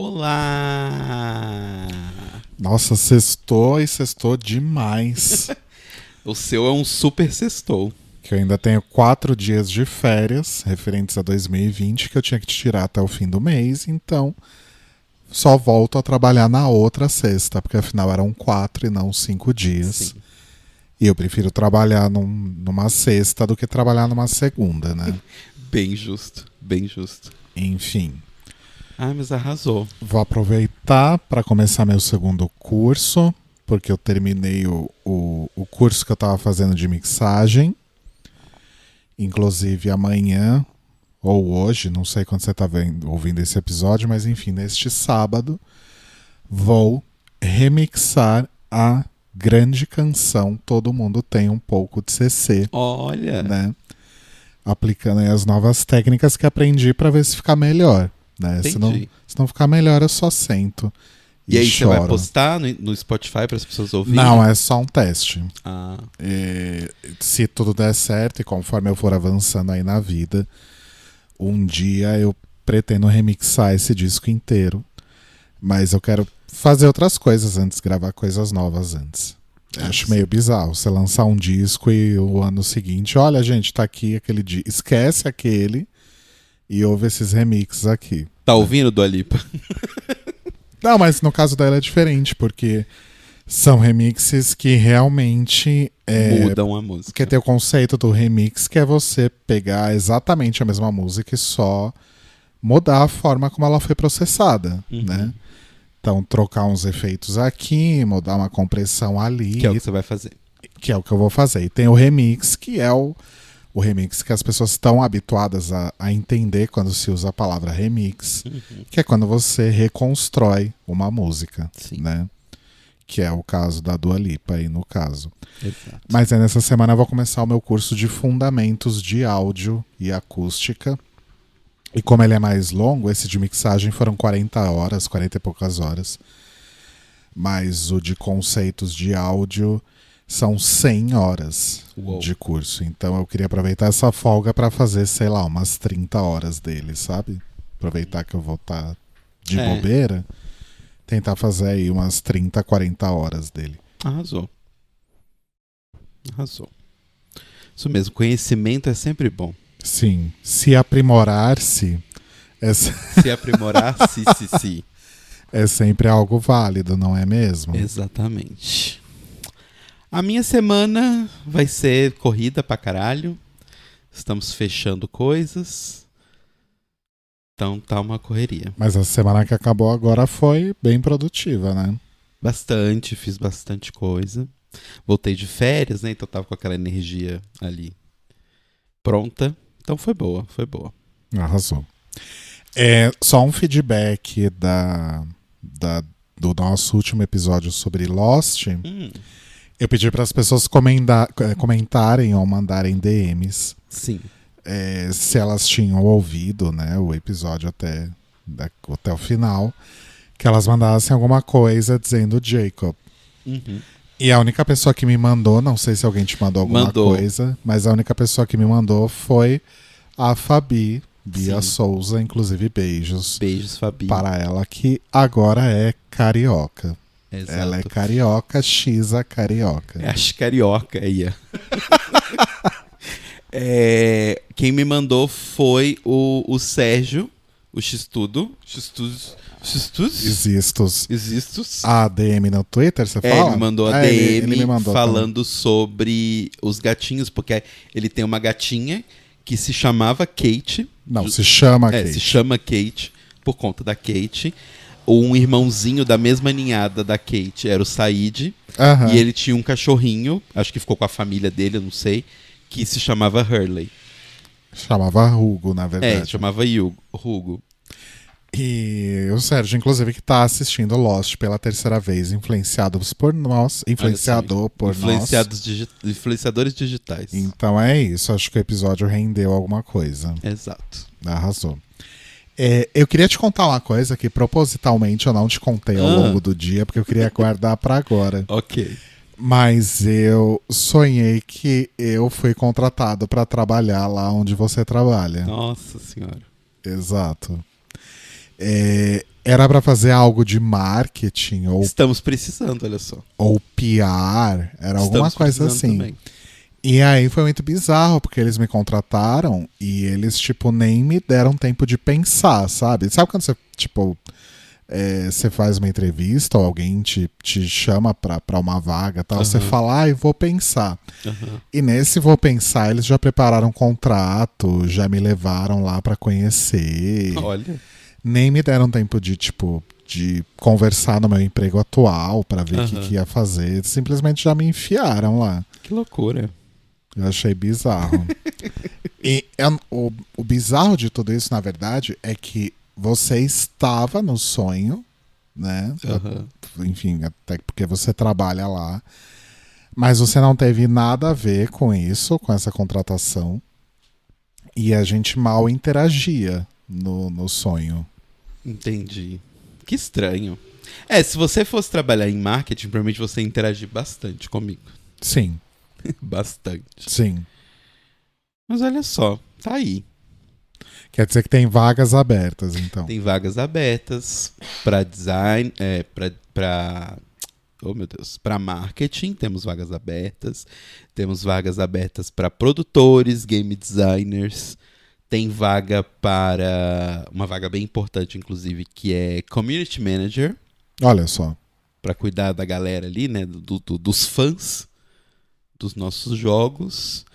Olá! Nossa, sextou e sextou demais. O seu é um super sextou. Que eu ainda tenho 4 dias de férias referentes a 2020 que eu tinha que tirar até o fim do mês, então só volto a trabalhar na outra sexta, porque afinal eram 4 e não 5 dias. Sim. E eu prefiro trabalhar numa sexta do que trabalhar numa segunda, né? Bem justo, bem justo. Enfim. Ah, mas arrasou. Vou aproveitar para começar meu segundo curso, porque eu terminei o curso que eu estava fazendo de mixagem. Inclusive amanhã, ou hoje, não sei quando você está ouvindo esse episódio, mas enfim, neste sábado, vou remixar a grande canção Todo Mundo Tem Um Pouco de CC. Olha! Né? Aplicando aí as novas técnicas que aprendi para ver se ficar melhor. Né? Se não ficar melhor, eu só sento e aí choro. Você vai postar no Spotify para as pessoas ouvirem? Não, é só um teste. Ah. Se tudo der certo e conforme eu for avançando aí na vida, um dia eu pretendo remixar esse disco inteiro. Mas eu quero fazer outras coisas antes, gravar coisas novas antes. Acho meio bizarro você lançar um disco e o ano seguinte, olha gente, tá aqui aquele disco, esquece aquele e ouve esses remixes aqui. Tá ouvindo, Dua Lipa? Não, mas no caso dela é diferente, porque são remixes que realmente mudam a música. Porque tem o conceito do remix, que é você pegar exatamente a mesma música e só mudar a forma como ela foi processada, né? Então, trocar uns efeitos aqui, mudar uma compressão ali. Que é o que você vai fazer. Que é o que eu vou fazer. E tem o remix, que é o remix que as pessoas estão habituadas a entender quando se usa a palavra remix, que é quando você reconstrói uma música, né? Que é o caso da Dua Lipa aí no caso. Exato. Mas aí nessa semana eu vou começar o meu curso de fundamentos de áudio e acústica. E como ele é mais longo, esse de mixagem foram 40 e poucas horas. Mas o de conceitos de áudio são 100 horas de curso. Então eu queria aproveitar essa folga para fazer, sei lá, umas 30 horas dele, sabe? Aproveitar que eu vou estar de bobeira, tentar fazer aí umas 30, 40 horas dele. Arrasou. Isso mesmo, conhecimento é sempre bom. Sim, se aprimorar-se... Se aprimorar-se, se. É sempre algo válido, não é mesmo? Exatamente. A minha semana vai ser corrida pra caralho. Estamos fechando coisas. Então tá uma correria. Mas a semana que acabou agora foi bem produtiva, né? Bastante, fiz bastante coisa. Voltei de férias, né? Então tava com aquela energia ali pronta. Então foi boa. Arrasou. Só um feedback do nosso último episódio sobre Lost. Eu pedi para as pessoas comentarem ou mandarem DMs. Sim. Se elas tinham ouvido, né, o episódio até o final, que elas mandassem alguma coisa dizendo Jacob. E a única pessoa que me mandou, não sei se alguém te mandou alguma coisa, mas a única pessoa que me mandou foi a Fabi, Bia Souza, inclusive beijos. Beijos, Fabi. Para ela, que agora é carioca. Exato. Ela é carioca, X a carioca. É a carioca aí. Quem me mandou foi o Sérgio, o X-Tudo. Existos. A DM no Twitter, você fala? Ele mandou a DM ele me mandou falando também. sobre os gatinhos, porque ele tem uma gatinha que se chamava Kate. Não, se chama Kate. Se chama Kate, por conta da Kate. Um irmãozinho da mesma ninhada da Kate era o Said. E ele tinha um cachorrinho, acho que ficou com a família dele, eu não sei, que se chamava Hurley. Chamava Hugo, na verdade. Chamava Hugo. E o Sérgio, inclusive, que está assistindo Lost pela terceira vez, influenciador por nós. Influenciadores digitais. Então é isso, acho que o episódio rendeu alguma coisa. Exato. Arrasou. Eu queria te contar uma coisa que propositalmente eu não te contei ao longo do dia, porque eu queria guardar para agora. Ok. Mas eu sonhei que eu fui contratado para trabalhar lá onde você trabalha. Nossa senhora. Exato. Era pra fazer algo de marketing ou... Estamos precisando, olha só. Ou PR, era alguma coisa assim. Também. E aí foi muito bizarro, porque eles me contrataram e eles, tipo, nem me deram tempo de pensar, sabe? Sabe quando você, tipo, você faz uma entrevista ou alguém te chama pra uma vaga e tal, você fala, vou pensar. E nesse vou pensar, eles já prepararam um contrato, já me levaram lá pra conhecer. Olha. Nem me deram tempo de, tipo, de conversar no meu emprego atual pra ver o que ia fazer. Simplesmente já me enfiaram lá. Que loucura. Eu achei bizarro. E o bizarro de tudo isso, na verdade, é que você estava no sonho, né? Enfim, até porque você trabalha lá. Mas você não teve nada a ver com isso, com essa contratação. E a gente mal interagia no sonho. Entendi. Que estranho. Se você fosse trabalhar em marketing, provavelmente você ia interagir bastante comigo. Sim. Bastante. Sim. Mas olha só, tá aí. Quer dizer que tem vagas abertas, então. Tem vagas abertas para design, oh meu Deus, para marketing, temos vagas abertas. Temos vagas abertas para produtores, game designers. Tem vaga para uma vaga bem importante, inclusive, que é Community Manager. Olha só. Para cuidar da galera ali, né? Dos fãs dos nossos jogos.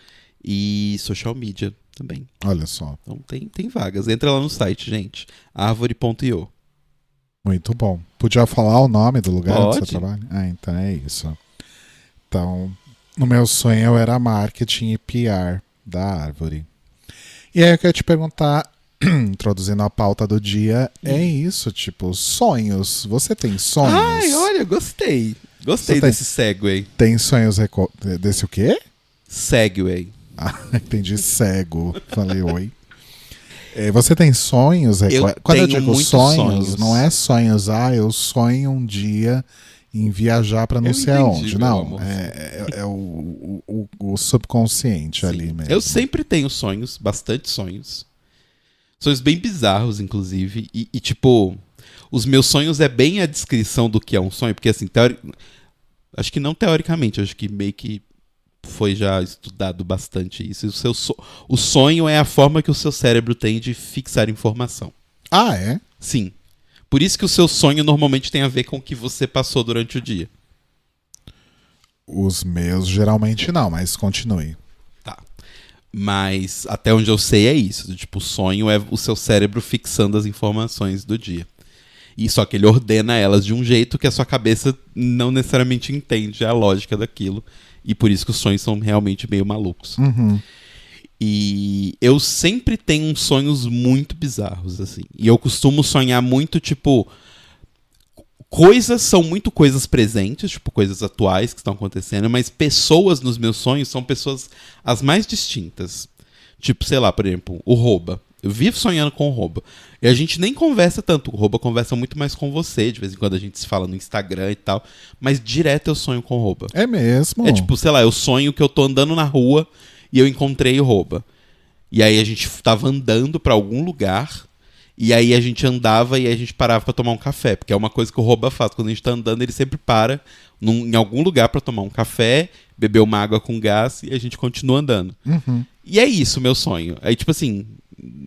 E social media também. Olha só. Então tem vagas. Entra lá no site, gente. Arvore.io. Muito bom. Podia falar o nome do lugar onde Pode. você trabalha? Então é isso. Então, no meu sonho eu era marketing e PR da Árvore. E aí eu quero te perguntar, introduzindo a pauta do dia, é isso, tipo, sonhos. Você tem sonhos? Ai, olha, gostei. Gostei desse segue. Tem sonhos desse o quê? Segue. Ah, entendi, cego. Falei oi. Você tem sonhos? Quando eu digo sonhos, não é sonhos, eu sonho um dia em viajar para não sei aonde. Não, é o subconsciente. Sim. Ali mesmo. Eu sempre tenho sonhos, bastante sonhos. Sonhos bem bizarros, inclusive. E tipo, os meus sonhos é bem a descrição do que é um sonho, porque assim, acho que não teoricamente, acho que meio que foi já estudado bastante isso. O sonho é a forma que o seu cérebro tem de fixar informação. Ah, é? Sim. Por isso que o seu sonho normalmente tem a ver com o que você passou durante o dia. Os meus geralmente não, mas continue. Tá. Mas até onde eu sei é isso. Tipo, o sonho é o seu cérebro fixando as informações do dia. E só que ele ordena elas de um jeito que a sua cabeça não necessariamente entende a lógica daquilo. E por isso que os sonhos são realmente meio malucos. E eu sempre tenho uns sonhos muito bizarros, assim. E eu costumo sonhar muito, tipo... São muito coisas presentes, tipo, coisas atuais que estão acontecendo. Mas pessoas nos meus sonhos são pessoas as mais distintas. Tipo, sei lá, por exemplo, o Roba. Eu vivo sonhando com o Roba. E a gente nem conversa tanto. O Roba conversa muito mais com você. De vez em quando a gente se fala no Instagram e tal. Mas direto eu sonho com o Roba. É mesmo? É tipo, sei lá, eu sonho que eu tô andando na rua e eu encontrei o Roba. E aí a gente tava andando pra algum lugar. E aí a gente andava e a gente parava pra tomar um café. Porque é uma coisa que o Roba faz. Quando a gente tá andando, ele sempre para em algum lugar pra tomar um café, beber uma água com gás e a gente continua andando. E é isso, meu sonho. Aí, tipo assim...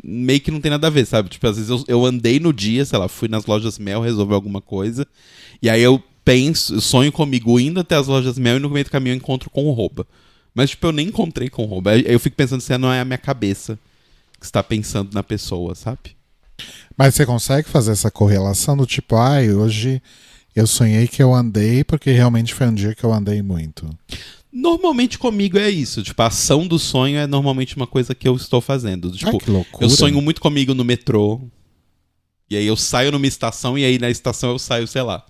meio que não tem nada a ver, sabe? Tipo, às vezes eu andei no dia, sei lá, fui nas lojas Mel resolver alguma coisa, e aí eu sonho comigo indo até as lojas Mel e no meio do caminho eu encontro com o Roba. Mas, tipo, eu nem encontrei com o Roba. Aí eu fico pensando se não é a minha cabeça que está pensando na pessoa, sabe? Mas você consegue fazer essa correlação do tipo, hoje eu sonhei que eu andei porque realmente foi um dia que eu andei muito? Normalmente comigo é isso, tipo, a ação do sonho é normalmente uma coisa que eu estou fazendo. Tipo, que loucura. Eu sonho muito comigo no metrô, e aí eu saio numa estação, e aí na estação eu saio, sei lá,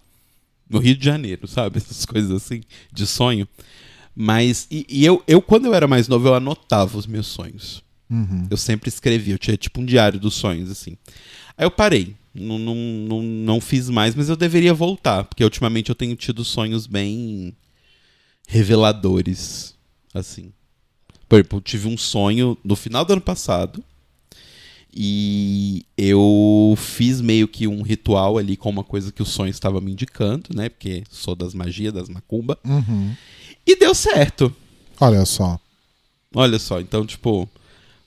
no Rio de Janeiro, sabe? Essas coisas assim, de sonho. Mas, eu quando eu era mais novo, eu anotava os meus sonhos. Eu sempre escrevia, eu tinha tipo um diário dos sonhos, assim. Aí eu parei, não fiz mais, mas eu deveria voltar, porque ultimamente eu tenho tido sonhos bem... reveladores, assim. Por exemplo, eu tive um sonho no final do ano passado e eu eu fiz meio que um ritual ali com uma coisa que o sonho estava me indicando, né? Porque sou das magias, das macumba. E deu certo. Olha só. Olha só, então, tipo...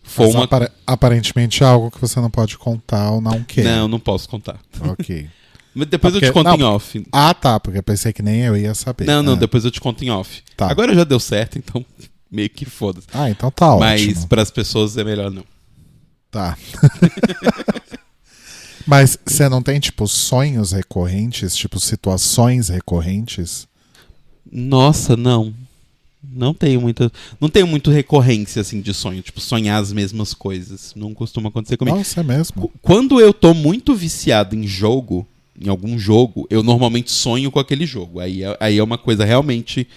Foi Mas aparentemente é algo que você não pode contar ou não quer. Não, não posso contar. Ok. Mas depois eu te conto em off. Ah, tá, porque eu pensei que nem eu ia saber. Não, depois eu te conto em off. Tá. Agora já deu certo, então meio que foda-se. Ah, então tá ótimo. Mas pras pessoas é melhor não. Tá. Mas você não tem, tipo, sonhos recorrentes? Tipo, situações recorrentes? Nossa, não. Não tenho muito recorrência, assim, de sonho. Tipo, sonhar as mesmas coisas. Não costuma acontecer comigo. Nossa, é mesmo? Quando eu tô muito viciado em jogo, em algum jogo, eu normalmente sonho com aquele jogo. Aí é uma coisa realmente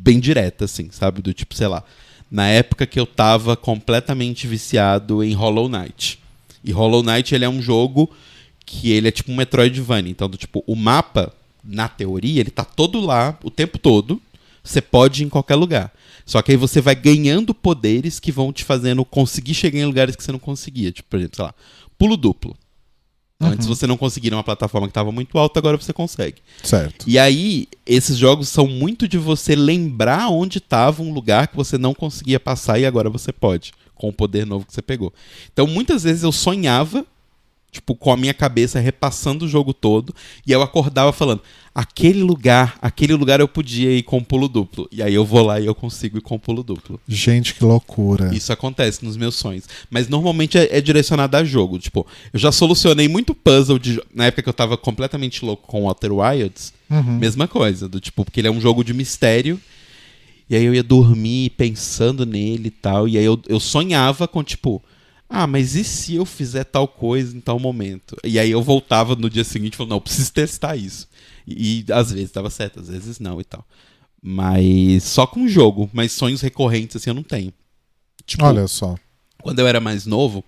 bem direta, assim, sabe? Do tipo, sei lá, na época que eu tava completamente viciado em Hollow Knight. E Hollow Knight, ele é um jogo que ele é tipo um Metroidvania. Então, do tipo, o mapa, na teoria, ele tá todo lá, o tempo todo. Você pode ir em qualquer lugar. Só que aí você vai ganhando poderes que vão te fazendo conseguir chegar em lugares que você não conseguia. Tipo, por exemplo, sei lá, pulo duplo. Antes você não conseguia uma plataforma que estava muito alta, agora você consegue. Certo. E aí, esses jogos são muito de você lembrar onde estava um lugar que você não conseguia passar e agora você pode, com o poder novo que você pegou. Então, muitas vezes eu sonhava, tipo, com a minha cabeça repassando o jogo todo, e eu acordava falando, aquele lugar eu podia ir com o pulo duplo. E aí eu vou lá e eu consigo ir com o pulo duplo. Gente, que loucura. Isso acontece nos meus sonhos. Mas normalmente é direcionado a jogo. Tipo, eu já solucionei muito puzzle na época que eu tava completamente louco com Outer Wilds. Mesma coisa, do tipo, porque ele é um jogo de mistério. E aí eu ia dormir pensando nele e tal. E aí eu sonhava com, tipo... Ah, mas e se eu fizer tal coisa em tal momento? E aí eu voltava no dia seguinte e falava, não, eu preciso testar isso. E às vezes dava certo, às vezes não e tal. Mas só com jogo, mas sonhos recorrentes assim eu não tenho. Tipo, olha só. Quando eu era mais novo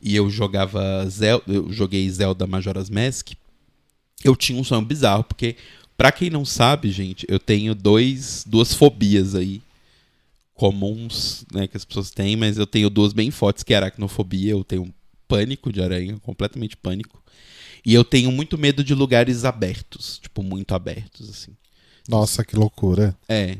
e eu joguei Zelda Majora's Mask, eu tinha um sonho bizarro, porque pra quem não sabe, gente, eu tenho duas fobias aí comuns, né, que as pessoas têm, mas eu tenho duas bem fortes, que é a aracnofobia. Eu tenho pânico de aranha, completamente pânico. E eu tenho muito medo de lugares abertos, tipo, muito abertos, assim. Nossa, que loucura. É.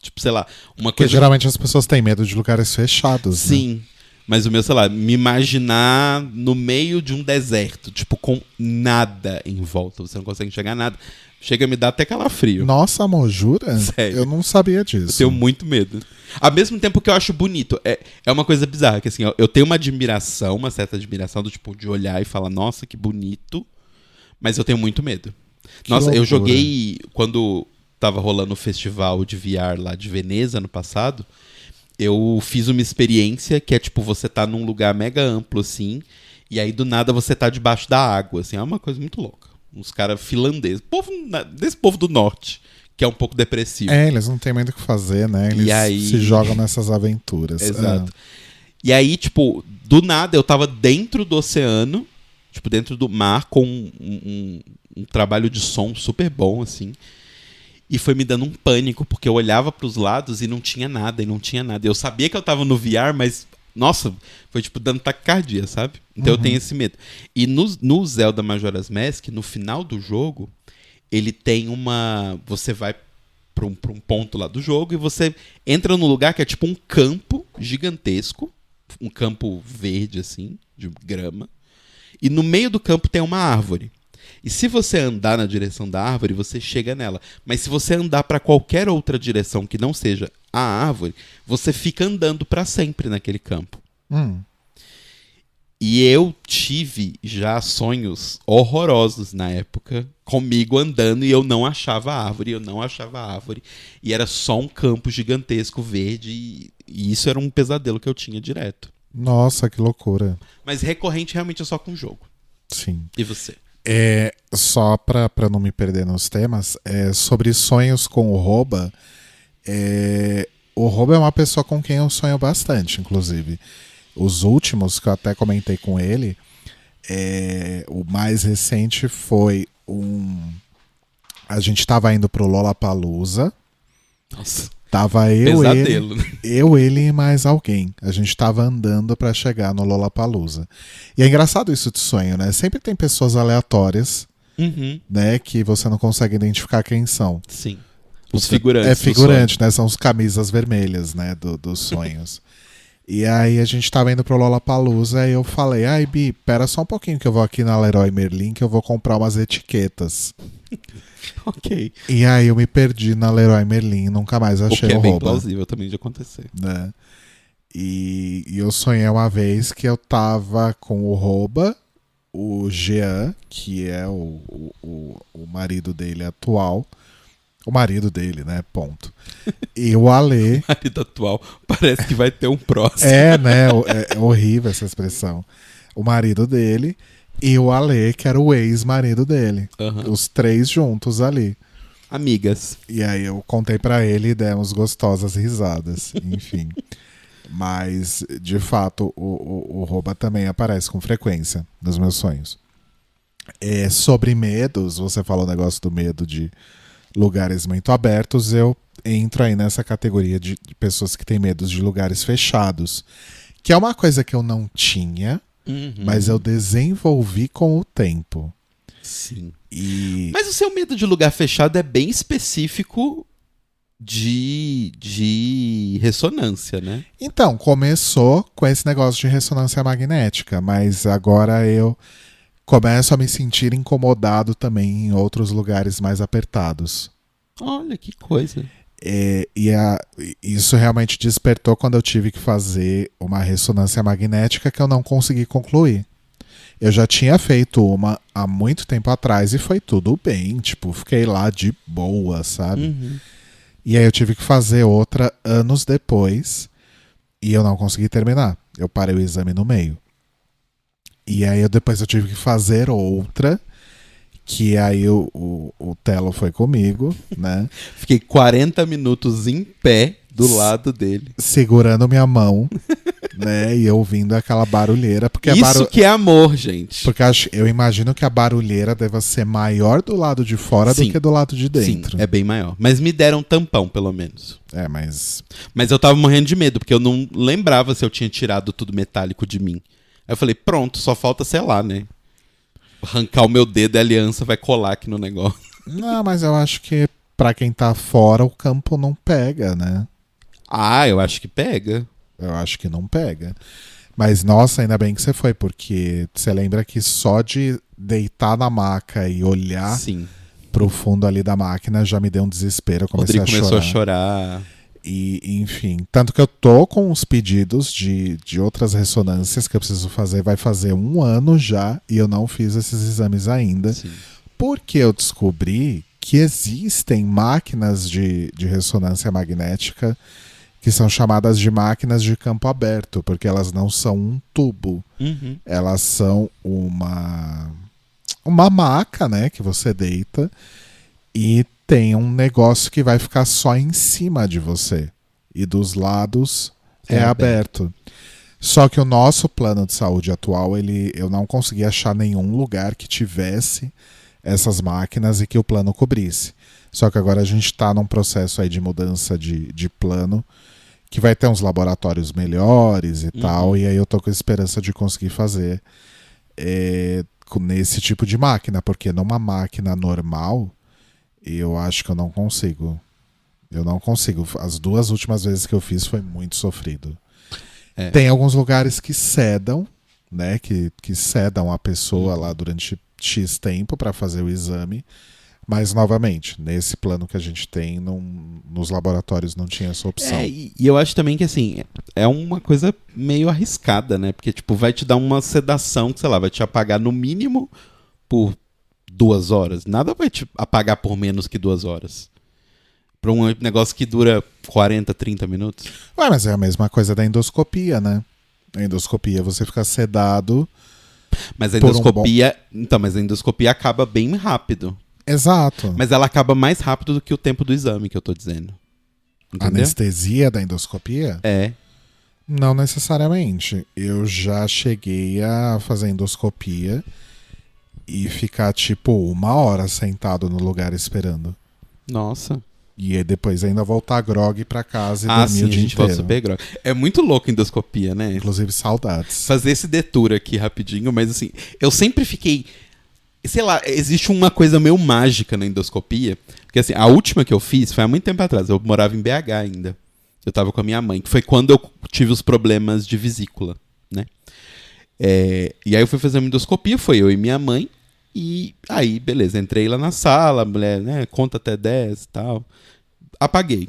Tipo, sei lá, uma Porque coisa... geralmente as pessoas têm medo de lugares fechados, Sim, né? Mas o meu, sei lá, me imaginar no meio de um deserto, tipo, com nada em volta, você não consegue enxergar nada. Chega a me dar até calafrio. Nossa, amor, jura? Sério. Eu não sabia disso. Eu tenho muito medo. Ao mesmo tempo que eu acho bonito. É uma coisa bizarra, que assim, eu tenho uma certa admiração do tipo, de olhar e falar, nossa, que bonito. Mas eu tenho muito medo. Nossa, eu joguei, quando tava rolando o festival de VR lá de Veneza no passado, eu fiz uma experiência que é tipo, você tá num lugar mega amplo assim, e aí do nada você tá debaixo da água, assim, é uma coisa muito louca. Uns caras finlandeses, desse povo do norte, que é um pouco depressivo. É, eles não têm muito o que fazer, né? Eles se jogam nessas aventuras. Exato. E aí, tipo, do nada eu tava dentro do oceano, tipo, dentro do mar, com um trabalho de som super bom, assim. E foi me dando um pânico, porque eu olhava pros lados e não tinha nada, Eu sabia que eu tava no VR, mas, nossa, foi tipo dando taquicardia, sabe? Então eu tenho esse medo. E no Zelda Majora's Mask, no final do jogo, ele tem você vai pra um ponto lá do jogo e você entra num lugar que é tipo um campo gigantesco, um campo verde, assim, de grama. E no meio do campo tem uma árvore. E se você andar na direção da árvore, você chega nela. Mas se você andar para qualquer outra direção que não seja a árvore, você fica andando para sempre naquele campo. E eu tive já sonhos horrorosos na época, comigo andando, e eu não achava a árvore, E era só um campo gigantesco verde, e isso era um pesadelo que eu tinha direto. Nossa, que loucura. Mas recorrente realmente é só com jogo. Sim. E você? Só pra não me perder nos temas, sobre sonhos com o Roba, o Roba é uma pessoa com quem eu sonho bastante, inclusive. Os últimos que eu até comentei com ele, o mais recente foi a gente tava indo pro Lollapalooza. Nossa. Tava Pesadelo. ele e mais alguém. A gente tava andando pra chegar no Lollapalooza. E é engraçado isso de sonho, né? Sempre tem pessoas aleatórias, né? Que você não consegue identificar quem são. Sim. Os figurantes. É figurante, né? São os camisas vermelhas, né? Dos sonhos. E aí a gente tava indo pro Lollapalooza e eu falei, ai Bi, pera só um pouquinho que eu vou aqui na Leroy Merlin que eu vou comprar umas etiquetas. Ok. E aí eu me perdi na Leroy Merlin, nunca mais achei o que é bem rouba, plausível também de acontecer. né? E eu sonhei uma vez que eu tava com o rouba, o Jean, que é o marido dele atual. O marido dele, né? Ponto. E o Alê. Marido atual, parece que vai ter um próximo. É, né? É horrível essa expressão. O marido dele e o Alê, que era o ex-marido dele. Os três juntos ali. Amigas. E aí eu contei pra ele e demos gostosas risadas. Enfim. Mas, de fato, o rouba também aparece com frequência nos meus sonhos. Sobre medos, você falou o negócio do medo de lugares muito abertos, eu entro aí nessa categoria de pessoas que têm medos de lugares fechados. Que é uma coisa que eu não tinha, mas eu desenvolvi com o tempo. Sim. Mas o seu medo de lugar fechado é bem específico de ressonância, né? Então, começou com esse negócio de ressonância magnética, mas agora eu começo a me sentir incomodado também em outros lugares mais apertados. Olha, que coisa. Isso realmente despertou quando eu tive que fazer uma ressonância magnética que eu não consegui concluir. Eu já tinha feito uma há muito tempo atrás e foi tudo bem, tipo, fiquei lá de boa, sabe? E aí eu tive que fazer outra anos depois e eu não consegui terminar. Eu parei o exame no meio. E aí depois eu tive que fazer outra, que aí o Telo foi comigo, né? Fiquei 40 minutos em pé do lado dele. Segurando minha mão, né? E ouvindo aquela barulheira. Porque isso que é amor, gente. Porque eu imagino que a barulheira deva ser maior do lado de fora do que do lado de dentro. Sim, é bem maior. Mas me deram tampão, pelo menos. Mas eu tava morrendo de medo, porque eu não lembrava se eu tinha tirado tudo metálico de mim. Aí eu falei, pronto, só falta, sei lá, né? Arrancar o meu dedo e a aliança vai colar aqui no negócio. Não, mas eu acho que pra quem tá fora, o campo não pega, né? Ah, eu acho que pega. Eu acho que não pega. Mas, nossa, ainda bem que você foi, porque você lembra que só de deitar na maca e olhar pro fundo ali da máquina já me deu um desespero. Eu comecei Rodrigo começou a chorar. E, enfim, tanto que eu tô com os pedidos de outras ressonâncias que eu preciso fazer. Vai fazer 1 ano já e eu não fiz esses exames ainda. Porque eu descobri que existem máquinas de ressonância magnética que são chamadas de máquinas de campo aberto, porque elas não são um tubo. Elas são uma maca, né, que você deita e tem um negócio que vai ficar só em cima de você. E dos lados é aberto. Só que o nosso plano de saúde atual, eu não consegui achar nenhum lugar que tivesse essas máquinas e que o plano cobrisse. Só que agora a gente está num processo aí de mudança de plano, que vai ter uns laboratórios melhores e tal, e aí eu tô com a esperança de conseguir fazer nesse tipo de máquina, porque numa máquina normal, eu acho que eu não consigo. Eu não consigo. As 2 últimas vezes que eu fiz foi muito sofrido. Tem alguns lugares que sedam, né, que sedam a pessoa lá durante X tempo para fazer o exame. Mas, novamente, nesse plano que a gente tem, nos laboratórios não tinha essa opção. E eu acho também que, assim, é uma coisa meio arriscada, né? Porque, tipo, vai te dar uma sedação que, sei lá, vai te apagar no mínimo por 2 horas. Nada vai te apagar por menos que 2 horas. Pra um negócio que dura 40, 30 minutos. Ué, mas é a mesma coisa da endoscopia, né? A endoscopia, você fica sedado. Mas a endoscopia... Então, mas a endoscopia acaba bem rápido. Exato. Mas ela acaba mais rápido do que o tempo do exame, que eu tô dizendo. Entendeu? Anestesia da endoscopia? Não necessariamente. Eu já cheguei a fazer endoscopia e ficar tipo 1 hora sentado no lugar esperando. Nossa. E aí depois ainda voltar grog pra casa e dormir sim, o dia a gente volta inteiro. super grog. É muito louco a endoscopia, né? Inclusive, saudades. Fazer esse detour aqui rapidinho, mas assim, eu sempre fiquei... Sei lá, existe uma coisa meio mágica na endoscopia. Porque assim, a última que eu fiz foi há muito tempo atrás. Eu morava em BH ainda. Eu tava com a minha mãe, que foi quando eu tive os problemas de vesícula, né? E aí eu fui fazer uma endoscopia, foi eu e minha mãe. E aí, beleza, entrei lá na sala, a mulher, né, conta até 10 e tal. Apaguei.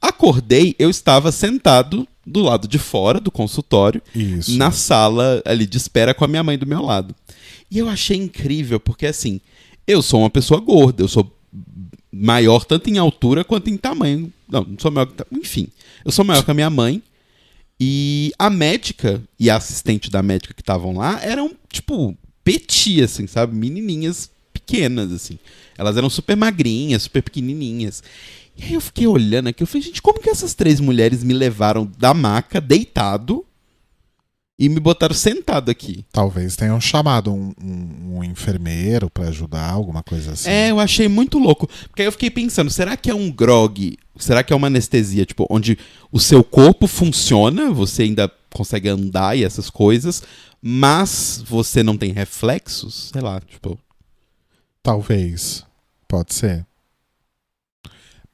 Acordei, eu estava sentado do lado de fora do consultório, Isso. na sala ali de espera com a minha mãe do meu lado. E eu achei incrível, porque assim, eu sou uma pessoa gorda, eu sou maior tanto em altura quanto em tamanho. Não sou maior que... Enfim, eu sou maior que a minha mãe. E a médica e a assistente da médica que estavam lá eram, tipo, petit, assim, sabe? Menininhas pequenas, assim. Elas eram super magrinhas, super pequenininhas. E aí eu fiquei olhando aqui, eu falei, gente, como que essas 3 mulheres me levaram da maca, deitado, e me botaram sentado aqui? Talvez tenham chamado um enfermeiro pra ajudar, alguma coisa assim. Eu achei muito louco. Porque aí eu fiquei pensando, será que é um grog? Será que é uma anestesia, tipo, onde o seu corpo funciona, você ainda consegue andar e essas coisas, mas você não tem reflexos? Sei lá, tipo... Talvez. Pode ser.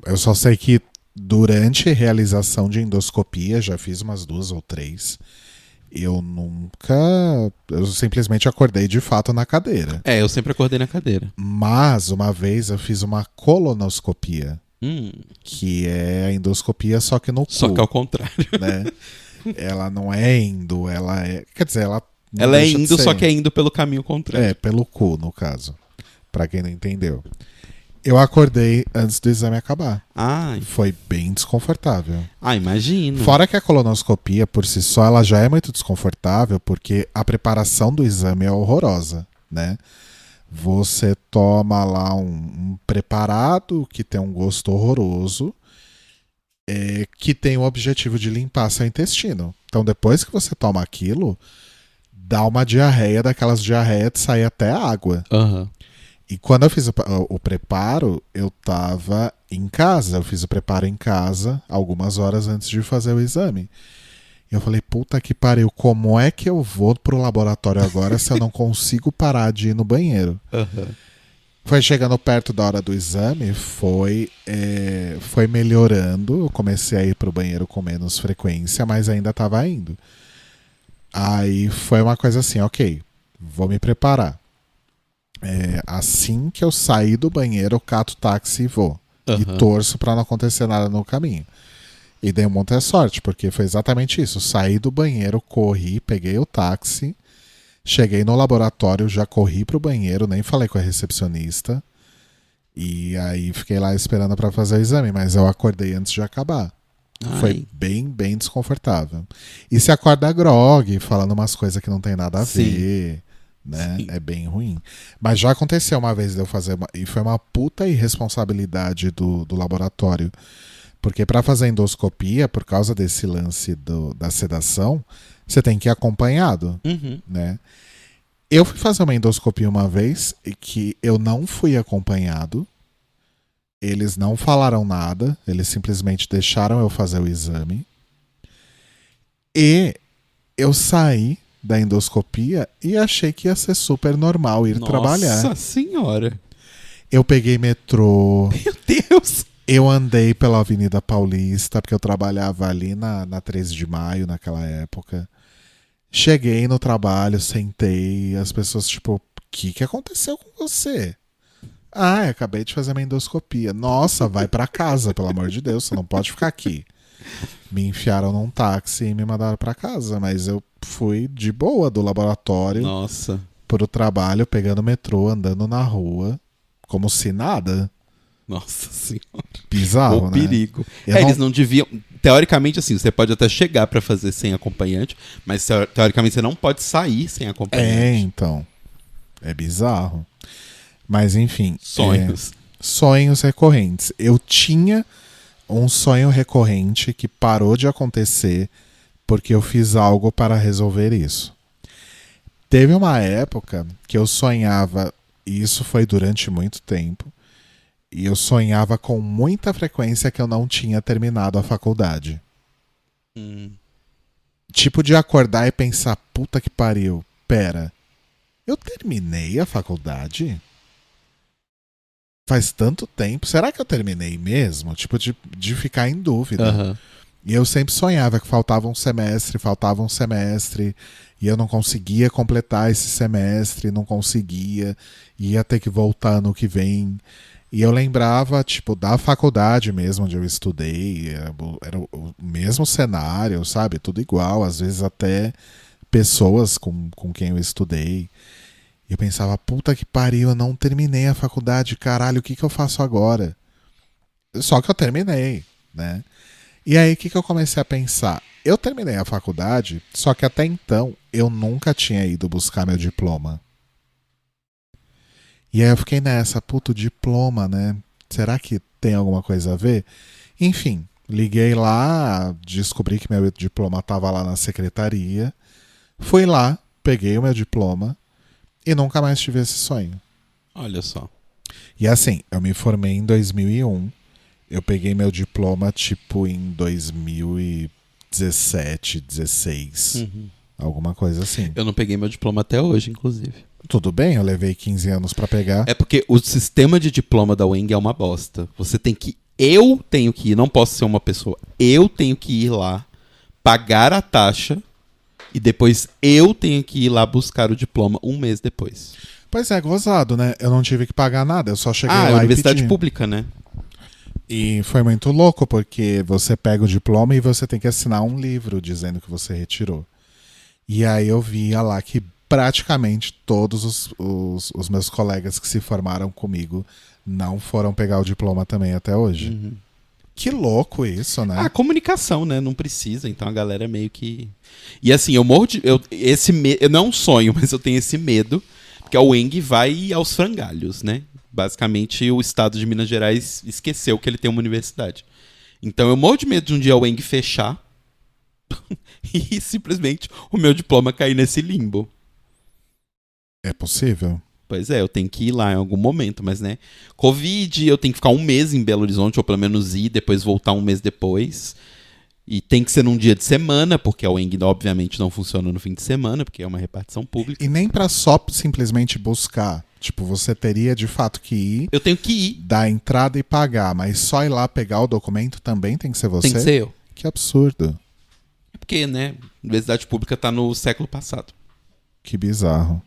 Eu só sei que durante a realização de endoscopia, já fiz umas 2 ou 3, eu simplesmente acordei de fato na cadeira. Eu sempre acordei na cadeira. Mas uma vez eu fiz uma colonoscopia, que é a endoscopia só que no cu. Só que ao contrário. Né? Ela não é endo, ela é... Quer dizer, ela é indo, só que é indo pelo caminho contrário. Pelo cu, no caso. Pra quem não entendeu. Eu acordei antes do exame acabar. Foi bem desconfortável. Imagino. Fora que a colonoscopia, por si só, ela já é muito desconfortável, porque a preparação do exame é horrorosa, né? Você toma lá um preparado que tem um gosto horroroso, que tem o objetivo de limpar seu intestino. Então, depois que você toma aquilo, dá uma diarreia, daquelas diarreias de sair até água. E quando eu fiz o preparo, eu tava em casa. Eu fiz o preparo em casa, algumas horas antes de fazer o exame. E eu falei, puta que pariu, como é que eu vou pro laboratório agora se eu não consigo parar de ir no banheiro? Foi chegando perto da hora do exame, foi melhorando. Eu comecei a ir pro banheiro com menos frequência, mas ainda tava indo. Aí foi uma coisa assim, ok, vou me preparar. Assim que eu sair do banheiro, eu cato táxi e vou. E torço pra não acontecer nada no caminho. E dei muita sorte, porque foi exatamente isso. Saí do banheiro, corri, peguei o táxi, cheguei no laboratório, já corri pro banheiro, nem falei com a recepcionista. E aí fiquei lá esperando pra fazer o exame, mas eu acordei antes de acabar. Foi bem, bem desconfortável. E se acorda grog, falando umas coisas que não tem nada a ver... Né? É bem ruim. Mas já aconteceu uma vez de eu fazer e foi uma puta irresponsabilidade do laboratório, porque para fazer endoscopia, por causa desse lance da sedação, você tem que ir acompanhado, né? Eu fui fazer uma endoscopia uma vez e que eu não fui acompanhado. Eles não falaram nada, eles simplesmente deixaram eu fazer o exame e eu saí da endoscopia e achei que ia ser super normal ir trabalhar. Nossa senhora! Eu peguei metrô. Meu Deus! Eu andei pela Avenida Paulista, porque eu trabalhava ali na 13 de maio naquela época. Cheguei no trabalho, sentei, as pessoas tipo, o que aconteceu com você? Eu acabei de fazer uma endoscopia. Nossa, vai pra casa, pelo amor de Deus, você não pode ficar aqui. Me enfiaram num táxi e me mandaram pra casa, mas eu fui de boa do laboratório pro trabalho, pegando metrô, andando na rua, como se nada. Nossa senhora. Bizarro, o perigo. Eles não deviam... Teoricamente, assim, você pode até chegar pra fazer sem acompanhante, mas teoricamente você não pode sair sem acompanhante. Então. É bizarro. Mas enfim. Sonhos. Sonhos recorrentes. Eu tinha um sonho recorrente que parou de acontecer porque eu fiz algo para resolver isso. Teve uma época que eu sonhava, e isso foi durante muito tempo, E eu sonhava com muita frequência que eu não tinha terminado a faculdade. Tipo de acordar e pensar, puta que pariu, pera, eu terminei a faculdade? Faz tanto tempo, será que eu terminei mesmo? Tipo, de ficar em dúvida. Uhum. E eu sempre sonhava que faltava um semestre, e eu não conseguia completar esse semestre, não conseguia, ia ter que voltar no que vem. E eu lembrava, tipo, da faculdade mesmo onde eu estudei, era o mesmo cenário, sabe? Tudo igual, às vezes até pessoas com quem eu estudei. E eu pensava, puta que pariu, eu não terminei a faculdade, caralho, o que eu faço agora? Só que eu terminei, né? E aí, o que eu comecei a pensar? Eu terminei a faculdade, só que até então eu nunca tinha ido buscar meu diploma. E aí eu fiquei nessa, puto, diploma, né? Será que tem alguma coisa a ver? Enfim, liguei lá, descobri que meu diploma estava lá na secretaria. Fui lá, peguei o meu diploma e nunca mais tive esse sonho. Olha só. E assim, eu me formei em 2001. Eu peguei meu diploma tipo em 2017, 16. Alguma coisa assim. Eu não peguei meu diploma até hoje, inclusive. Tudo bem, eu levei 15 anos pra pegar. É porque o sistema de diploma da UENG é uma bosta. Você tem que... Eu tenho que ir, não posso ser uma pessoa. Eu tenho que ir lá, pagar a taxa, e depois eu tenho que ir lá buscar o diploma um mês depois. Pois é, gozado, né? Eu não tive que pagar nada, eu só cheguei lá é e universidade pedi. pública, né? E foi muito louco, porque você pega o diploma e você tem que assinar um livro dizendo que você retirou. E aí eu via lá que praticamente todos os meus colegas que se formaram comigo não foram pegar o diploma também até hoje. Que louco isso, né? Ah, comunicação, né? Não precisa, então a galera meio que... E assim, eu morro de... não é um sonho, mas eu tenho esse medo, porque a UENG vai aos frangalhos, né? Basicamente, o estado de Minas Gerais esqueceu que ele tem uma universidade. Então eu morro de medo de um dia a UENG fechar e simplesmente o meu diploma cair nesse limbo. É possível? Pois é, eu tenho que ir lá em algum momento, mas né, Covid, eu tenho que ficar um mês em Belo Horizonte, ou pelo menos ir, depois voltar um mês depois. E tem que ser num dia de semana, porque a UENG obviamente não funciona no fim de semana, porque é uma repartição pública. E nem pra só simplesmente buscar. Tipo, você teria de fato que ir. Eu tenho que ir. Dar entrada e pagar, mas só ir lá pegar o documento também tem que ser você? Tem que ser eu. Que absurdo. É porque, né, a universidade pública tá no século passado. Que bizarro.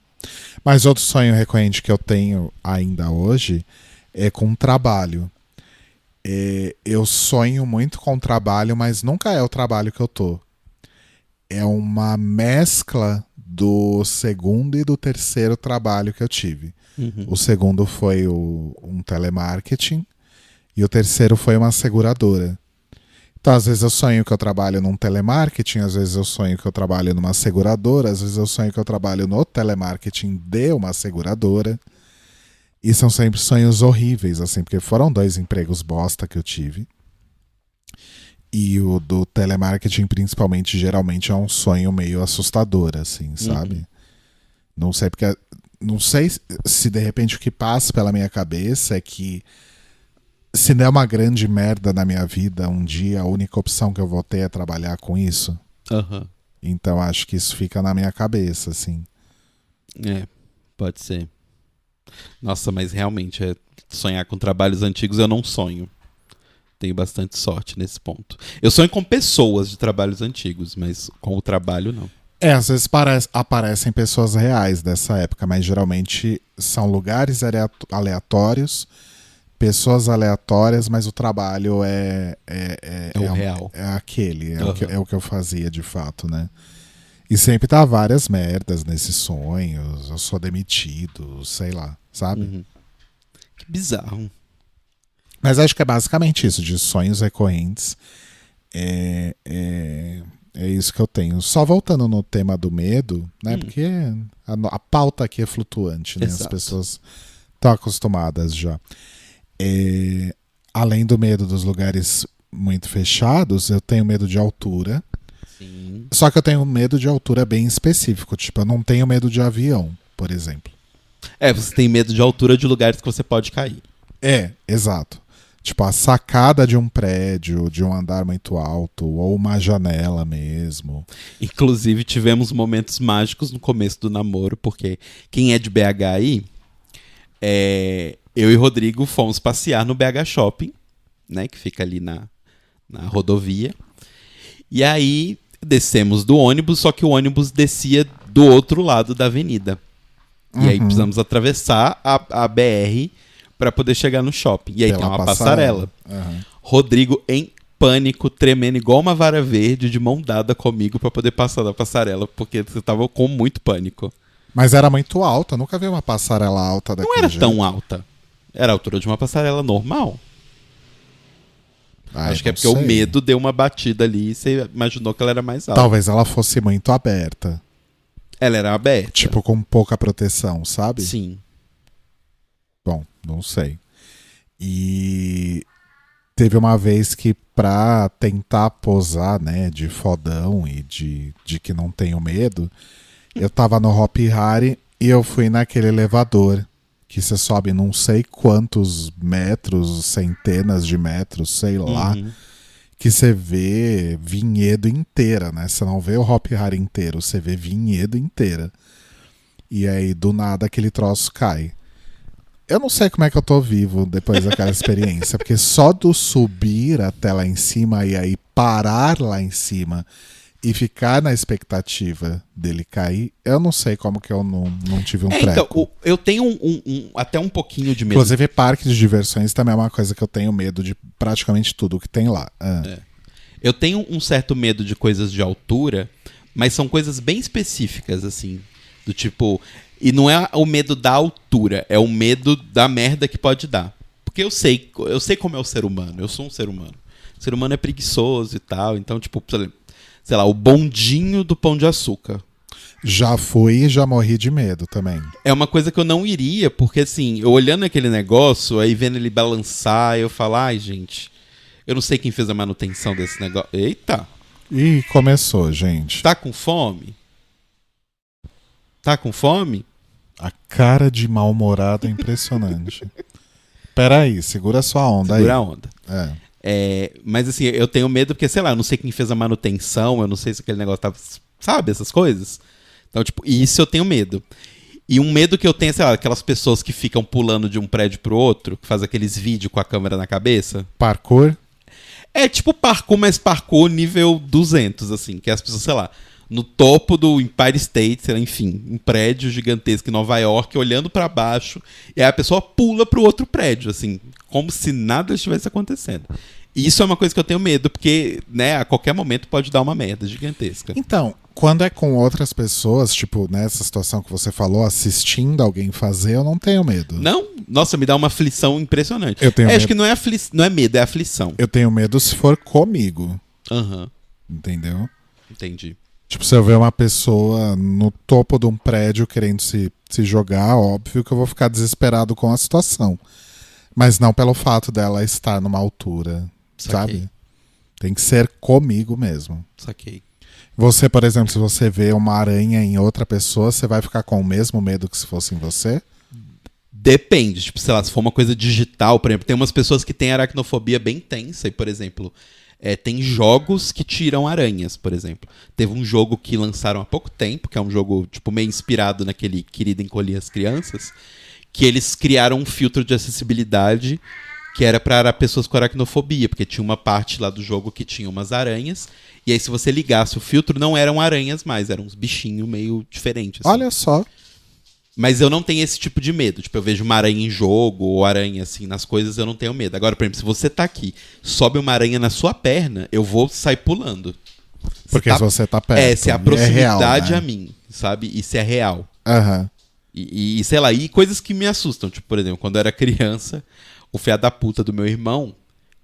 Mas outro sonho recorrente que eu tenho ainda hoje é com trabalho. Eu sonho muito com trabalho, mas nunca é o trabalho que eu tô. É uma mescla do segundo e do terceiro trabalho que eu tive. O segundo foi um telemarketing e o terceiro foi uma seguradora. Então, às vezes eu sonho que eu trabalho num telemarketing, às vezes eu sonho que eu trabalho numa seguradora, às vezes eu sonho que eu trabalho no telemarketing de uma seguradora. E são sempre sonhos horríveis, assim, porque foram 2 empregos bosta que eu tive. E o do telemarketing, principalmente, geralmente é um sonho meio assustador, assim, sabe? Não sei porque... Não sei se de repente o que passa pela minha cabeça é que se der uma grande merda na minha vida um dia, a única opção que eu vou ter é trabalhar com isso. Então acho que isso fica na minha cabeça, assim. É, pode ser. Nossa, mas realmente, sonhar com trabalhos antigos eu não sonho. Tenho bastante sorte nesse ponto. Eu sonho com pessoas de trabalhos antigos, mas com o trabalho não. Às vezes aparecem pessoas reais dessa época, mas geralmente são lugares aleatórios, pessoas aleatórias, mas o trabalho é o real. É aquele, é o que eu fazia de fato, né? E sempre tá várias merdas nesses sonhos, eu sou demitido, sei lá, sabe? Que bizarro. Mas acho que é basicamente isso, de sonhos recorrentes. É isso que eu tenho. Só voltando no tema do medo, né? Porque a pauta aqui é flutuante, né? Exato. As pessoas estão acostumadas já. Além do medo dos lugares muito fechados, eu tenho medo de altura. Sim. Só que eu tenho medo de altura bem específico. Tipo, eu não tenho medo de avião, por exemplo. Você tem medo de altura de lugares que você pode cair. Exato. Tipo, a sacada de um prédio, de um andar muito alto, ou uma janela mesmo. Inclusive, tivemos momentos mágicos no começo do namoro, porque quem é de BH aí, eu e Rodrigo fomos passear no BH Shopping, né, que fica ali na rodovia. E aí, descemos do ônibus, só que o ônibus descia do outro lado da avenida. E aí precisamos atravessar a BR para poder chegar no shopping. E aí tem uma passarela. Rodrigo em pânico, tremendo igual uma vara verde, de mão dada comigo para poder passar da passarela, porque você tava com muito pânico. Mas era muito alta, nunca vi uma passarela alta daquele Não era jeito. tão alta. Era a altura de uma passarela normal. Acho que é porque o medo deu uma batida ali e você imaginou que ela era mais alta. Talvez ela fosse muito aberta. Ela era aberta. Tipo, com pouca proteção, sabe? Sim. Bom, não sei. E teve uma vez que pra tentar posar, né, de fodão e de que não tenho medo, eu tava no Hop Hari e eu fui naquele elevador que você sobe não sei quantos metros, centenas de metros, sei lá, que você vê Vinhedo inteira, né? Você não vê o Hop Hari inteiro, você vê Vinhedo inteira. E aí, do nada, aquele troço cai. Eu não sei como é que eu tô vivo depois daquela experiência, porque só do subir até lá em cima e aí parar lá em cima e ficar na expectativa dele cair, eu não sei como que eu não tive um treco. Então, eu tenho até um pouquinho de medo. Inclusive, parque de diversões também é uma coisa que eu tenho medo de praticamente tudo que tem lá. Eu tenho um certo medo de coisas de altura, mas são coisas bem específicas, assim. Do tipo... E não é o medo da altura, é o medo da merda que pode dar. Porque eu sei como é o ser humano, eu sou um ser humano. O ser humano é preguiçoso e tal, então, tipo, sei lá, o bondinho do Pão de Açúcar. Já fui e já morri de medo também. É uma coisa que eu não iria, porque assim, eu olhando aquele negócio, aí vendo ele balançar, eu falo, ai, gente, eu não sei quem fez a manutenção desse negócio. Eita! Ih, começou, gente. Tá com fome? Tá com fome? A cara de mal-humorado é impressionante. Peraí, segura sua onda aí. Segura a onda. Mas assim, eu tenho medo porque, sei lá, eu não sei quem fez a manutenção, eu não sei se aquele negócio tava... Sabe, essas coisas? Então, tipo, isso eu tenho medo. E um medo que eu tenho, sei lá, aquelas pessoas que ficam pulando de um prédio pro outro, que faz aqueles vídeos com a câmera na cabeça. Parkour? É tipo parkour, mas parkour nível 200, assim, que as pessoas, sei lá, no topo do Empire State, sei lá, enfim, um prédio gigantesco em Nova York, olhando pra baixo, e aí a pessoa pula pro outro prédio, assim, como se nada estivesse acontecendo. E isso é uma coisa que eu tenho medo, porque, né, a qualquer momento pode dar uma merda gigantesca. Então, quando é com outras pessoas, tipo, nessa situação que você falou, assistindo alguém fazer, eu não tenho medo. Não? Nossa, me dá uma aflição impressionante. Eu tenho medo. Acho que não é medo, é aflição. Eu tenho medo se for comigo. Entendeu? Entendi. Tipo, se eu ver uma pessoa no topo de um prédio querendo se jogar, óbvio que eu vou ficar desesperado com a situação. Mas não pelo fato dela estar numa altura, sabe? Tem que ser comigo mesmo. Saquei. Você, por exemplo, se você vê uma aranha em outra pessoa, você vai ficar com o mesmo medo que se fosse em você? Depende. Tipo, sei lá, se for uma coisa digital, por exemplo, tem umas pessoas que têm aracnofobia bem tensa e, por exemplo... tem jogos que tiram aranhas, por exemplo. Teve um jogo que lançaram há pouco tempo, que é um jogo tipo, meio inspirado naquele Querido Encolher as Crianças, que eles criaram um filtro de acessibilidade que era para pessoas com aracnofobia, porque tinha uma parte lá do jogo que tinha umas aranhas, e aí se você ligasse o filtro, não eram aranhas mais, eram uns bichinhos meio diferentes. Assim. Olha só. Mas eu não tenho esse tipo de medo. Tipo, eu vejo uma aranha em jogo, ou aranha, assim, nas coisas, eu não tenho medo. Agora, por exemplo, se você tá aqui, sobe uma aranha na sua perna, eu vou sair pulando. Porque se você tá perto. Se a proximidade é real, né? a mim, sabe? Isso é real. Aham. E sei lá, e coisas que me assustam. Tipo, por exemplo, quando eu era criança, o filho da puta do meu irmão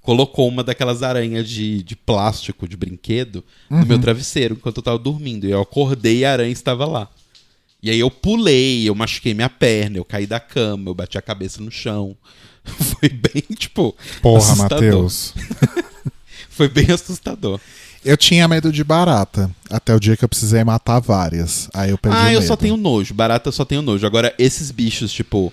colocou uma daquelas aranhas de plástico, de brinquedo, no meu travesseiro, enquanto eu tava dormindo. E eu acordei e a aranha estava lá. E aí eu pulei, eu machuquei minha perna, eu caí da cama, eu bati a cabeça no chão. Foi bem, tipo, porra, assustador. Matheus. Foi bem assustador. Eu tinha medo de barata, até o dia que eu precisei matar várias. Aí eu perdi o medo. Eu só tenho nojo, barata eu só tenho nojo. Agora, esses bichos, tipo,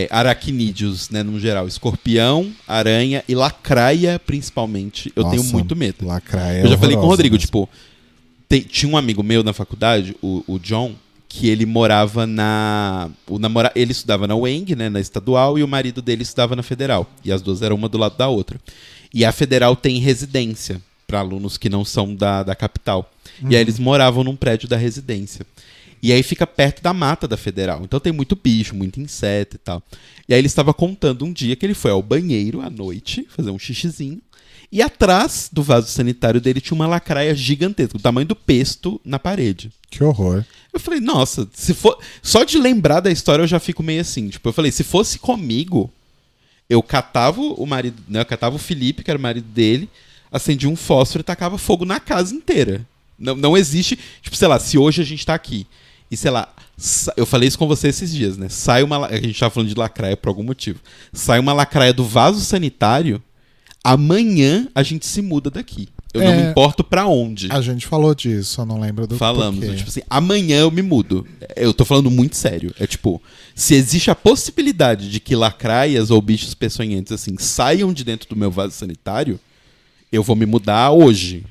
aracnídeos, né, no geral. Escorpião, aranha e lacraia, principalmente. Eu tenho muito medo. Lacraia eu já falei com o Rodrigo, mesmo. tipo... Tinha um amigo meu na faculdade, o John, que ele morava ele estudava na UENG, né, na estadual, e o marido dele estudava na federal. E as duas eram uma do lado da outra. E a federal tem residência para alunos que não são da capital. E aí eles moravam num prédio da residência. E aí fica perto da mata da federal. Então tem muito bicho, muito inseto e tal. E aí ele estava contando um dia que ele foi ao banheiro à noite, fazer um xixizinho. E atrás do vaso sanitário dele tinha uma lacraia gigantesca, do tamanho do pesto, na parede. Que horror. Eu falei, nossa, se for... só de lembrar da história eu já fico meio assim. Tipo, eu falei, se fosse comigo, eu catava o marido, né? Eu catava o Felipe, que era o marido dele, acendia um fósforo e tacava fogo na casa inteira. Não existe... Tipo, sei lá, se hoje a gente tá aqui e, sei lá, eu falei isso com você esses dias, né? A gente tava falando de lacraia por algum motivo. Sai uma lacraia do vaso sanitário... Amanhã a gente se muda daqui. Eu não me importo pra onde. A gente falou disso, eu não lembro do Falamos. porquê. Tipo assim, amanhã eu me mudo. Eu tô falando muito sério. É tipo, se existe a possibilidade de que lacraias ou bichos peçonhentos assim saiam de dentro do meu vaso sanitário, eu vou me mudar hoje.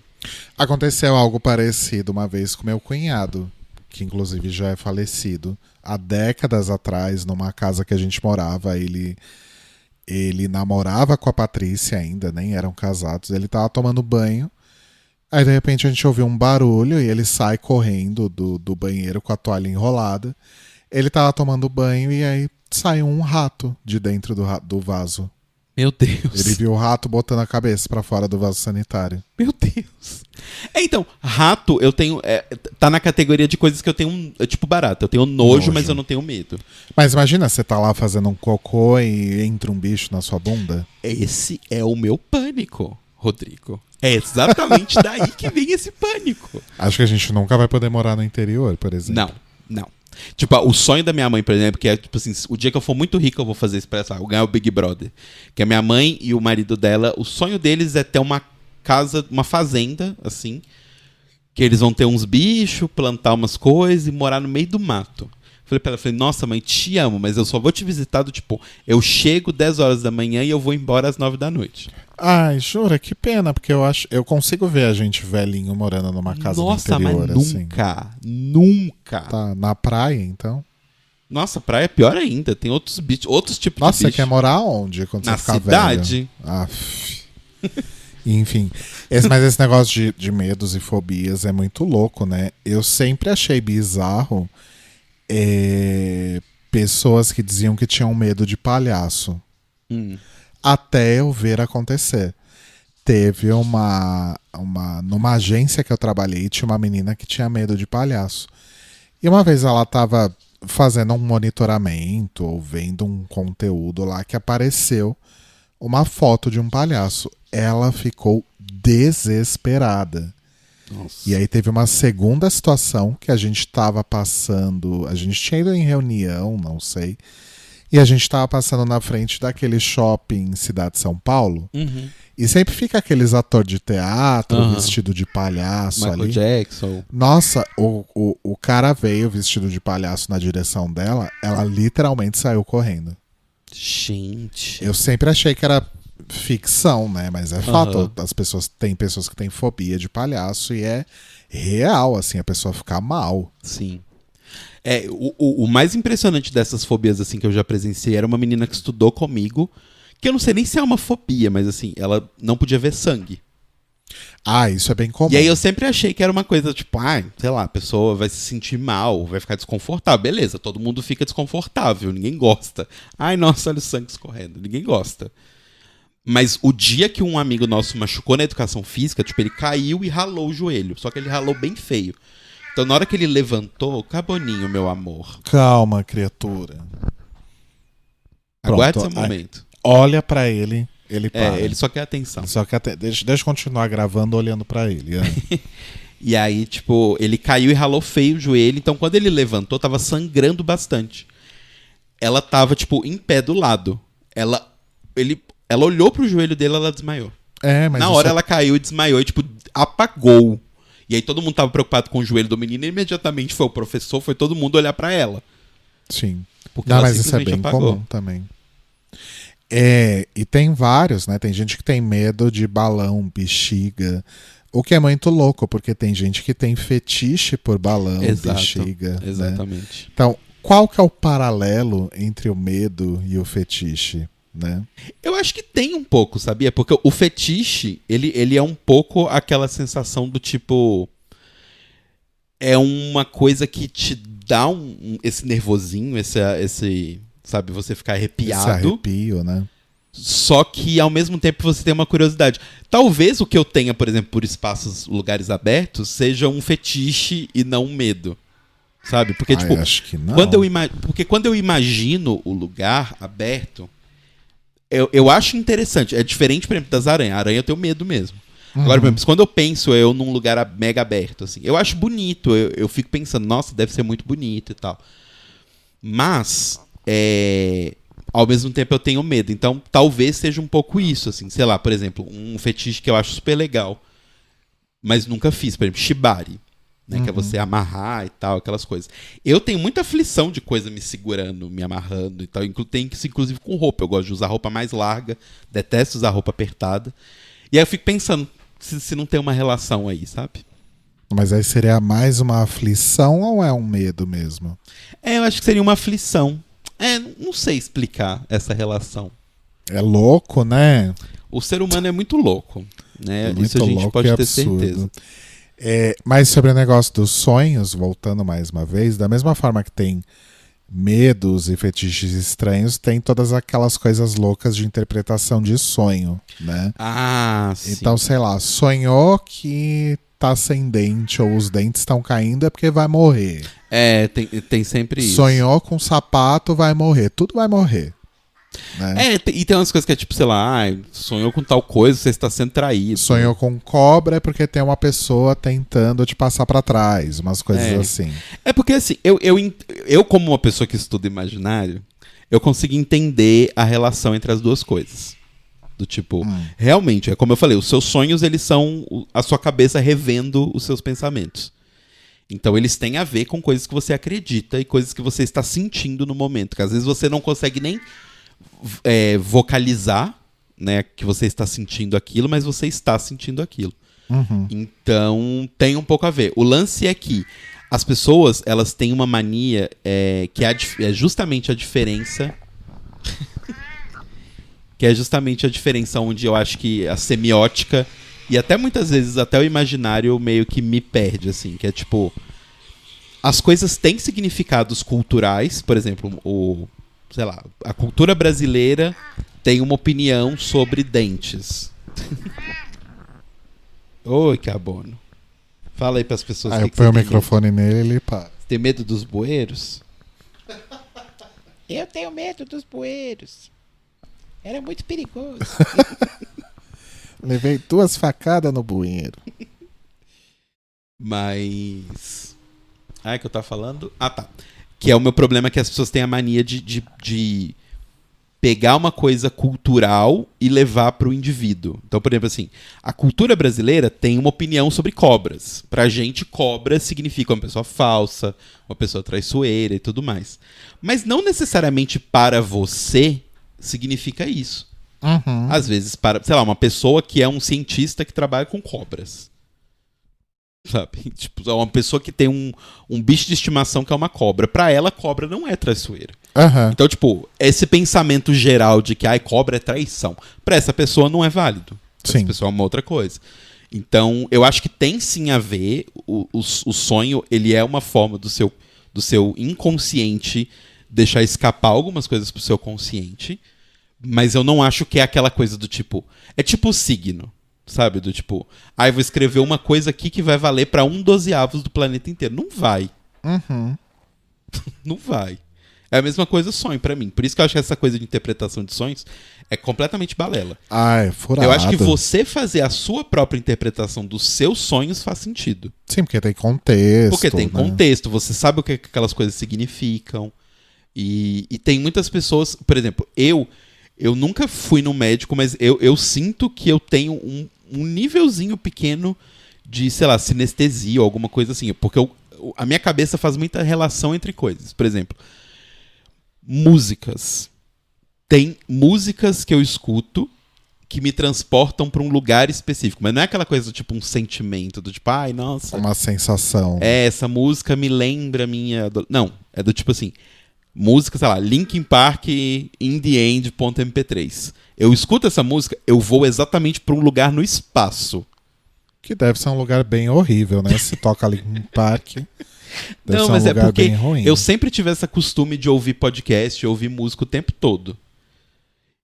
Aconteceu algo parecido uma vez com meu cunhado, que inclusive já é falecido. Há décadas atrás, numa casa que a gente morava, ele namorava com a Patrícia ainda, nem eram casados. Ele tava tomando banho. Aí, de repente, a gente ouviu um barulho e ele sai correndo do banheiro com a toalha enrolada. Ele tava tomando banho e aí saiu um rato de dentro do vaso. Meu Deus. Ele viu o rato botando a cabeça pra fora do vaso sanitário. Meu Deus. Então, rato, eu tenho... tá na categoria de coisas que eu tenho... tipo barata. Eu tenho nojo, mas eu não tenho medo. Mas imagina, você tá lá fazendo um cocô e entra um bicho na sua bunda. Esse é o meu pânico, Rodrigo. É exatamente daí que vem esse pânico. Acho que a gente nunca vai poder morar no interior, por exemplo. Não. Tipo, o sonho da minha mãe, por exemplo, que é, tipo assim, o dia que eu for muito rico, eu vou fazer isso pra ela, eu ganhar o Big Brother. Que a minha mãe e o marido dela, o sonho deles é ter uma casa, uma fazenda, assim, que eles vão ter uns bichos, plantar umas coisas e morar no meio do mato. Falei pra ela, nossa mãe, te amo, mas eu só vou te visitar tipo, eu chego 10 horas da manhã e eu vou embora às 9 da noite. Ai, jura, que pena, porque eu consigo ver a gente velhinho morando numa casa do interior, mas nunca. Tá na praia, então? Nossa, praia é pior ainda, tem outros bichos, outros tipos de bichos. Nossa, você quer morar onde quando você ficar cidade. Velho? Enfim, mas esse negócio de medos e fobias é muito louco, né? Eu sempre achei bizarro pessoas que diziam que tinham medo de palhaço. Até eu ver acontecer. Teve numa agência que eu trabalhei, tinha uma menina que tinha medo de palhaço. E uma vez ela tava fazendo um monitoramento ou vendo um conteúdo lá que apareceu uma foto de um palhaço. Ela ficou desesperada. Nossa. E aí teve uma segunda situação que a gente tava passando, a gente tinha ido em reunião, não sei, e a gente tava passando na frente daquele shopping Cidade de São Paulo, e sempre fica aqueles atores de teatro vestido de palhaço Michael ali. Jackson. Nossa, o cara veio vestido de palhaço na direção dela, ela literalmente saiu correndo. Gente. Eu sempre achei que era ficção, né? Mas é fato. Tem pessoas que têm fobia de palhaço e é real, assim, a pessoa ficar mal. Sim. O mais impressionante dessas fobias, assim, que eu já presenciei era uma menina que estudou comigo, que eu não sei nem se é uma fobia, mas assim, ela não podia ver sangue. Ah, isso é bem comum. E aí eu sempre achei que era uma coisa, tipo, sei lá, a pessoa vai se sentir mal, vai ficar desconfortável. Beleza, todo mundo fica desconfortável, ninguém gosta. Ai, nossa, olha o sangue escorrendo, ninguém gosta. Mas o dia que um amigo nosso machucou na educação física, tipo, ele caiu e ralou o joelho. Só que ele ralou bem feio. Então, na hora que ele levantou, caboninho, meu amor. Calma, criatura. Aguarde esse momento. Olha pra ele, ele para. Ele só quer atenção. Deixa eu continuar gravando olhando pra ele. E aí, tipo, ele caiu e ralou feio o joelho. Então, quando ele levantou, tava sangrando bastante. Ela tava, tipo, em pé do lado. Ela olhou pro joelho dele e ela desmaiou. Mas na hora ela caiu e desmaiou e, tipo, apagou. E aí todo mundo tava preocupado com o joelho do menino e imediatamente foi o professor, foi todo mundo olhar pra ela. Sim. Porque não, ela mas isso é bem comum também. E tem vários, né? Tem gente que tem medo de balão, bexiga. O que é muito louco, porque tem gente que tem fetiche por balão, bexiga. Exatamente. Né? Então, qual que é o paralelo entre o medo e o fetiche? Né? Eu acho que tem um pouco, sabia? Porque o fetiche, ele é um pouco aquela sensação do tipo... É uma coisa que te dá esse nervosinho, esse sabe, você ficar arrepiado. Esse arrepio, né? Só que ao mesmo tempo você tem uma curiosidade. Talvez o que eu tenha, por exemplo, por espaços, lugares abertos, seja um fetiche e não um medo. Sabe? Porque, tipo, acho que não. Porque quando eu imagino o lugar aberto, eu acho interessante. É diferente, por exemplo, das aranhas. A aranha eu tenho medo mesmo. Agora, por exemplo, quando eu penso eu num lugar mega aberto, assim, eu acho bonito. Eu fico pensando, nossa, deve ser muito bonito e tal. Mas, ao mesmo tempo eu tenho medo. Então, talvez seja um pouco isso, assim. Sei lá, por exemplo, um fetiche que eu acho super legal, mas nunca fiz. Por exemplo, shibari. Né, que é você amarrar e tal, aquelas coisas. Eu tenho muita aflição de coisa me segurando, me amarrando e tal. Tem isso, inclusive, com roupa. Eu gosto de usar roupa mais larga, detesto usar roupa apertada. E aí eu fico pensando se não tem uma relação aí, sabe? Mas aí seria mais uma aflição ou é um medo mesmo? Eu acho que seria uma aflição. Não sei explicar essa relação. É louco, né? O ser humano é muito louco, né? Muito isso a gente pode ter certeza. Mas sobre o negócio dos sonhos, voltando mais uma vez, da mesma forma que tem medos e fetiches estranhos, tem todas aquelas coisas loucas de interpretação de sonho, né? Sim. Então, sei lá, sonhou que tá sem dente ou os dentes estão caindo é porque vai morrer. Tem sempre isso. Sonhou com sapato, vai morrer. Tudo vai morrer. Né? E tem umas coisas que é tipo, sei lá, sonhou com tal coisa, você está sendo traído. Sonhou com cobra é porque tem uma pessoa tentando te passar pra trás, umas coisas assim. Porque assim, eu como uma pessoa que estuda imaginário, eu consigo entender a relação entre as duas coisas. Do tipo, realmente, é como eu falei, os seus sonhos, eles são a sua cabeça revendo os seus pensamentos. Então eles têm a ver com coisas que você acredita e coisas que você está sentindo no momento, que às vezes você não consegue nem vocalizar, né, que você está sentindo aquilo, mas você está sentindo aquilo. Então tem um pouco a ver. O lance é que as pessoas, elas têm uma mania que é justamente a diferença que é justamente a diferença onde eu acho que a semiótica e até muitas vezes até o imaginário meio que me perde, assim, que é tipo, as coisas têm significados culturais, por exemplo, sei lá, a cultura brasileira tem uma opinião sobre dentes. Oi, Cabono. Fala aí pras pessoas. Eu ponho o microfone nele e ele para. Tem medo dos bueiros? Eu tenho medo dos bueiros. Era muito perigoso. Levei 2 facadas no bueiro. Mas... que eu tava falando? Tá. Que é o meu problema, que as pessoas têm a mania de pegar uma coisa cultural e levar pro indivíduo. Então, por exemplo, assim, a cultura brasileira tem uma opinião sobre cobras. Pra gente, cobra significa uma pessoa falsa, uma pessoa traiçoeira e tudo mais. Mas não necessariamente para você significa isso. Às vezes, para, sei lá, uma pessoa que é um cientista que trabalha com cobras. Sabe? Tipo, uma pessoa que tem um bicho de estimação que é uma cobra. Pra ela, cobra não é traiçoeira. Então, tipo, esse pensamento geral de que cobra é traição, pra essa pessoa não é válido. Pra essa pessoa é uma outra coisa. Então, eu acho que tem sim a ver. O sonho, ele é uma forma do seu inconsciente deixar escapar algumas coisas pro seu consciente. Mas eu não acho que é aquela coisa do tipo... É tipo o signo. Sabe? Do tipo, eu vou escrever uma coisa aqui que vai valer pra 1/12 do planeta inteiro. Não vai. Não vai. É a mesma coisa sonho pra mim. Por isso que eu acho que essa coisa de interpretação de sonhos é completamente balela. É furado. Eu acho que você fazer a sua própria interpretação dos seus sonhos faz sentido. Sim, porque tem contexto. Porque tem contexto. Você sabe o que aquelas coisas significam. E tem muitas pessoas... Por exemplo, eu nunca fui no médico, mas eu sinto que eu tenho um nívelzinho pequeno de, sei lá, sinestesia ou alguma coisa assim. Porque a minha cabeça faz muita relação entre coisas. Por exemplo, músicas. Tem músicas que eu escuto que me transportam pra um lugar específico. Mas não é aquela coisa do tipo um sentimento, do tipo, ai, nossa. Uma sensação. Essa música me lembra a minha... Não, é do tipo assim, música, sei lá, Linkin Park In The End.mp3. Eu escuto essa música, eu vou exatamente pra um lugar no espaço. Que deve ser um lugar bem horrível, né? Se toca ali em parque. Deve Não, mas ser um é lugar porque bem ruim. eu sempre tive esse costume de ouvir podcast, de ouvir música o tempo todo.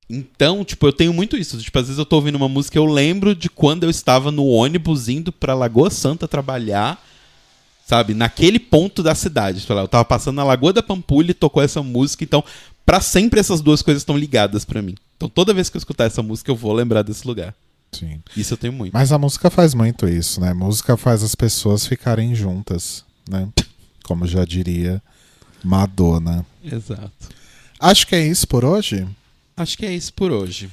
Então, tipo, eu tenho muito isso. Tipo, às vezes eu tô ouvindo uma música, eu lembro de quando eu estava no ônibus indo pra Lagoa Santa trabalhar, sabe? Naquele ponto da cidade. Tipo, eu tava passando na Lagoa da Pampulha e tocou essa música, então, pra sempre essas duas coisas estão ligadas pra mim. Então, toda vez que eu escutar essa música, eu vou lembrar desse lugar. Sim. Isso eu tenho muito. Mas a música faz muito isso, né? Música faz as pessoas ficarem juntas, né? Como já diria Madonna. Exato. Acho que é isso por hoje. Acho que é isso por hoje.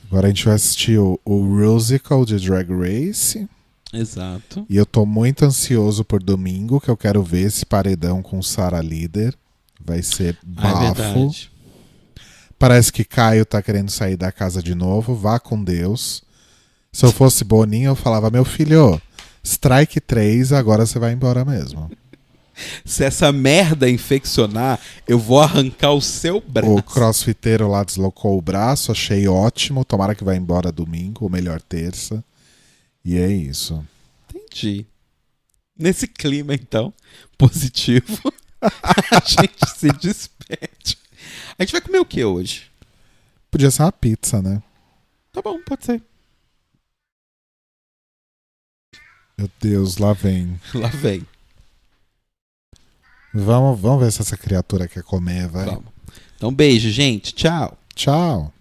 Agora a gente vai assistir o Rusical de Drag Race. Exato. E eu tô muito ansioso por domingo, que eu quero ver esse paredão com Sarah Líder. Vai ser bafo. É verdade. Parece que Caio tá querendo sair da casa de novo. Vá com Deus. Se eu fosse Boninho, eu falava, meu filho, strike 3, agora você vai embora mesmo. Se essa merda infeccionar, eu vou arrancar o seu braço. O crossfiteiro lá deslocou o braço, achei ótimo. Tomara que vá embora domingo, ou melhor, terça. E é isso. Entendi. Nesse clima, então, positivo, a gente se despede. A gente vai comer o que hoje? Podia ser uma pizza, né? Tá bom, pode ser. Meu Deus, lá vem. Lá vem. Vamos ver se essa criatura quer comer, vai. Vamos. Então, beijo, gente. Tchau. Tchau.